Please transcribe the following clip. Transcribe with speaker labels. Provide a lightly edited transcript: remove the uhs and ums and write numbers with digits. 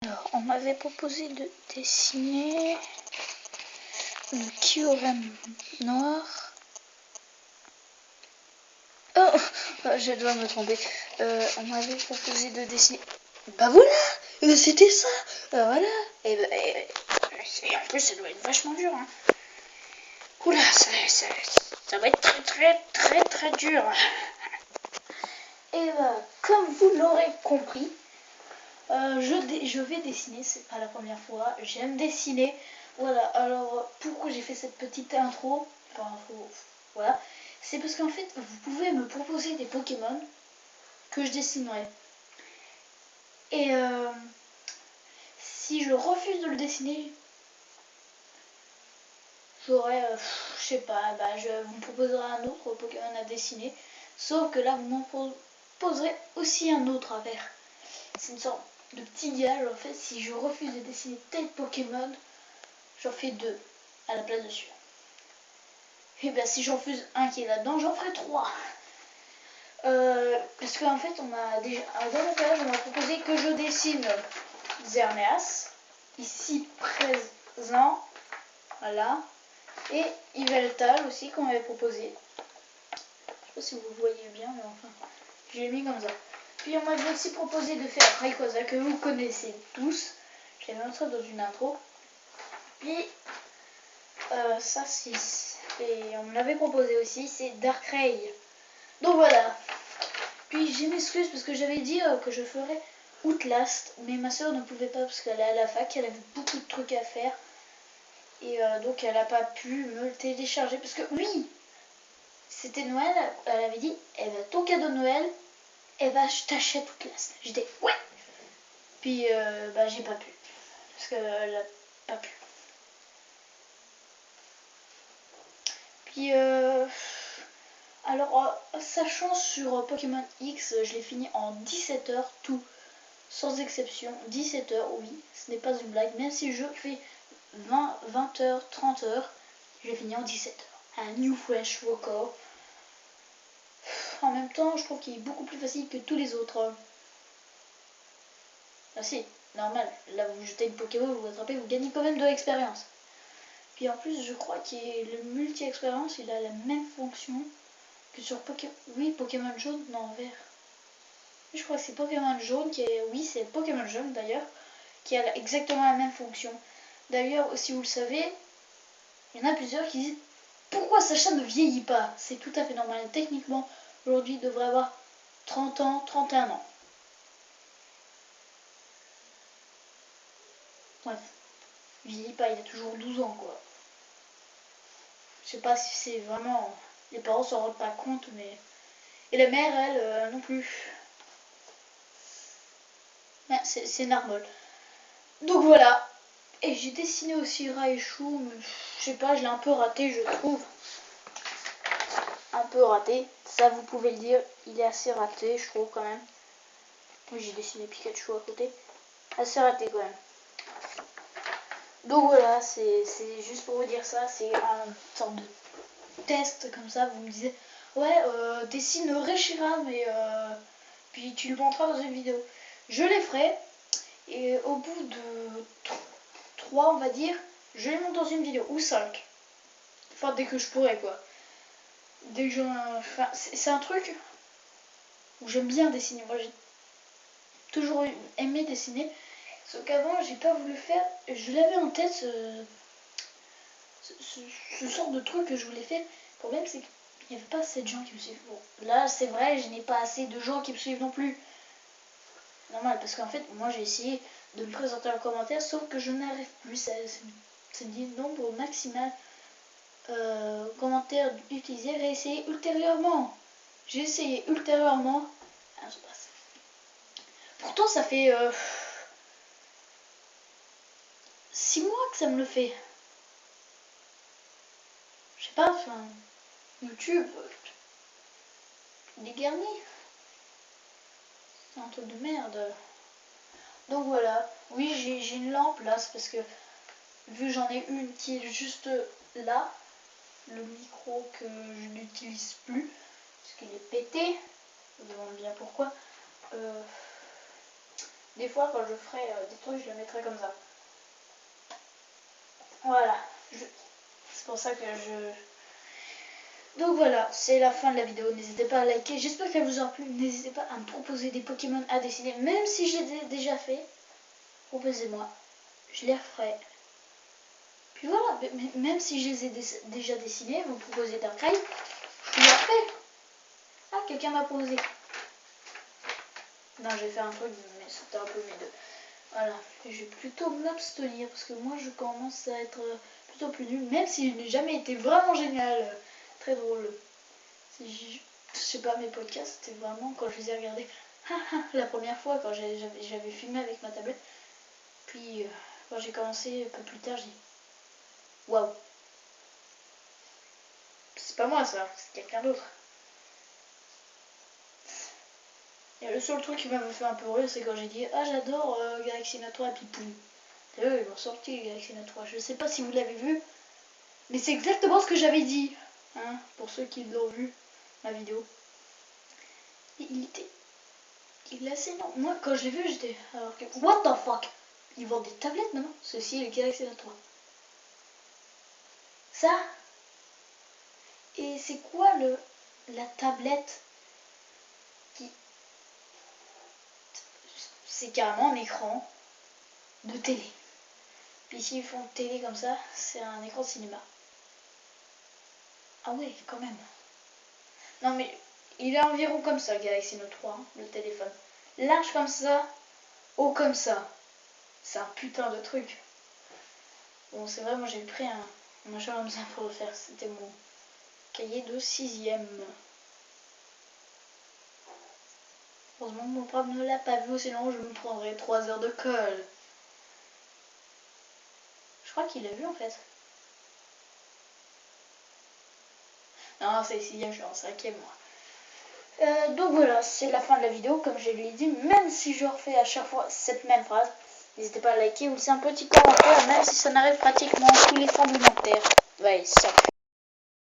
Speaker 1: Alors, on m'avait proposé de dessiner le Kyurem noir. Oh, je dois me tromper. On m'avait proposé de dessiner. Bah voilà, c'était ça. Voilà. Et en plus, ça doit être vachement dur. Hein. Oula, ça va être très dur. Et comme vous l'aurez compris, je vais dessiner, c'est pas la première fois, j'aime dessiner. Voilà, alors pourquoi j'ai fait cette petite intro, voilà, c'est parce qu'en fait vous pouvez me proposer des Pokémon que je dessinerai. Et si je refuse de le dessiner, j'aurai, je sais pas, vous me proposerez un autre Pokémon à dessiner. Sauf que là vous m'en proposerez aussi un autre à faire. C'est une sorte de petit gage en fait. Si je refuse de dessiner tel Pokémon, j'en fais deux à la place de celui-là. Et bien si j'en refuse un qui est là-dedans, j'en ferai trois. Parce qu'en fait on m'a déjà dans mon page on m'a proposé que je dessine Xerneas, ici présent, voilà, et Yveltal aussi qu'on m'avait proposé. Je sais pas si vous voyez bien, mais enfin, je l'ai mis comme ça. Puis on m'avait aussi proposé de faire Rayquaza que vous connaissez tous. Je l'ai montré dans une intro. Puis ça c'est... Et on me l'avait proposé aussi, c'est Darkrai. Donc voilà. Puis je m'excuse parce que j'avais dit que je ferais Outlast, mais ma soeur ne pouvait pas parce qu'elle est à la fac, elle avait beaucoup de trucs à faire. Et donc elle n'a pas pu me le télécharger parce que oui, c'était Noël, elle avait dit, eh ben, ton cadeau de Noël, eh ben, je t'achète Outlast. J'étais ouais. Puis j'ai pas pu parce qu'elle n'a pas pu. Puis alors sachant sur Pokémon X, je l'ai fini en 17 heures tout, sans exception. 17 heures, oui, ce n'est pas une blague. Même si je fais 20 heures, 30 heures, je l'ai fini en 17 heures. Un New Fresh record. En même temps, je trouve qu'il est beaucoup plus facile que tous les autres. Ah si, normal. Là, vous jetez une Pokéball, vous attrapez, vous gagnez quand même de l'expérience. Puis en plus, je crois que le multi-expérience, il a la même fonction que sur Pokémon. Oui, Pokémon jaune, non, vert. Je crois que c'est Pokémon jaune qui est. Oui, c'est Pokémon jaune d'ailleurs, qui a exactement la même fonction. D'ailleurs, si vous le savez, il y en a plusieurs qui disent pourquoi Sacha ne vieillit pas. C'est tout à fait normal. Techniquement, aujourd'hui, il devrait avoir 30 ans, 31 ans. Bref, il vieillit pas, il a toujours 12 ans quoi. Je sais pas si c'est vraiment. Les parents s'en rendent pas compte, mais. Et la mère, elle, non plus. Ouais, c'est normal. Donc voilà. Et j'ai dessiné aussi Raichu, mais je sais pas, je l'ai un peu raté, je trouve. Un peu raté, ça vous pouvez le dire. Il est assez raté, je trouve quand même. Oui, j'ai dessiné Pikachu à côté. Assez raté quand même. Donc voilà, c'est juste pour vous dire ça. C'est une sorte de test comme ça. Vous me disiez, ouais, dessine Reshiram et puis tu le montreras dans une vidéo. Je les ferai. Et au bout de 3, on va dire, je les monte dans une vidéo. Ou 5. Enfin, dès que je pourrai, quoi. Dès que enfin, c'est un truc où j'aime bien dessiner. Moi, j'ai toujours aimé dessiner. Sauf qu'avant, j'ai pas voulu faire. Je l'avais en tête, ce genre de truc que je voulais faire. Le problème, c'est qu'il n'y avait pas assez de gens qui me suivent. Bon, là, c'est vrai, je n'ai pas assez de gens qui me suivent non plus. Normal, parce qu'en fait, moi, j'ai essayé de me présenter en commentaire, sauf que je n'arrive plus. Ça me dit nombre maximal. Commentaire utilisé, réessayer ultérieurement. J'ai essayé ultérieurement. Ah, je passe. Pourtant, ça fait 6 mois que ça me le fait. Je sais pas, enfin, YouTube, des garnis. C'est un truc de merde. Donc voilà. Oui, j'ai une lampe là, c'est parce que vu que j'en ai une qui est juste là, le micro que je n'utilise plus, parce qu'il est pété. Je me demande bien pourquoi. des fois quand je ferai des trucs, je le mettrai comme ça. Voilà. C'est pour ça que Donc voilà, c'est la fin de la vidéo. N'hésitez pas à liker. J'espère qu'elle vous aura plu. N'hésitez pas à me proposer des Pokémon à dessiner. Même si je les ai déjà fait, proposez-moi. Je les referai. Puis voilà, même si je les ai déjà dessinés, vous proposez Darkrai, je les refais. Ah, quelqu'un m'a posé. Non, j'ai fait un truc, mais c'était un peu mes deux. Voilà, et je vais plutôt m'abstenir parce que moi je commence à être plutôt plus nul, même si je n'ai jamais été vraiment génial, très drôle. Je sais pas, mes podcasts, c'était vraiment quand je les ai regardés la première fois, quand j'avais filmé avec ma tablette. Puis quand j'ai commencé un peu plus tard, j'ai dit waouh, c'est pas moi ça, c'est quelqu'un d'autre. Et le seul truc qui m'avait fait un peu rire, c'est quand j'ai dit ah j'adore Galaxy Note 3 et puis poum. Et eux ils l'ont sorti Galaxy Note 3. Je sais pas si vous l'avez vu, mais c'est exactement ce que j'avais dit. Hein, pour ceux qui l'ont vu, ma vidéo. Et il est assez énorme. Moi quand je l'ai vu j'étais alors que what the fuck. Ils vendent des tablettes maintenant. Ceci est le Galaxy Note 3. Ça. Et c'est quoi la tablette qui... C'est carrément un écran de télé. Puis s'ils font télé comme ça, c'est un écran de cinéma. Ah ouais, quand même. Non mais, il est environ comme ça, le Galaxy Note 3, hein, le téléphone. Large comme ça, haut comme ça. C'est un putain de truc. Bon, c'est vrai, moi j'ai pris un machin comme ça pour le faire. C'était mon cahier de 6ème. Heureusement que mon prof ne l'a pas vu, sinon je me prendrais 3 heures de colle. Je crois qu'il l'a vu en fait. Non, c'est 6ème, je suis en 5ème moi. Donc voilà, c'est la fin de la vidéo, comme je l'ai dit, même si je refais à chaque fois cette même phrase, n'hésitez pas à liker ou laisser un petit commentaire, même si ça n'arrive pratiquement tous les tremblements de terre. Ouais, ça.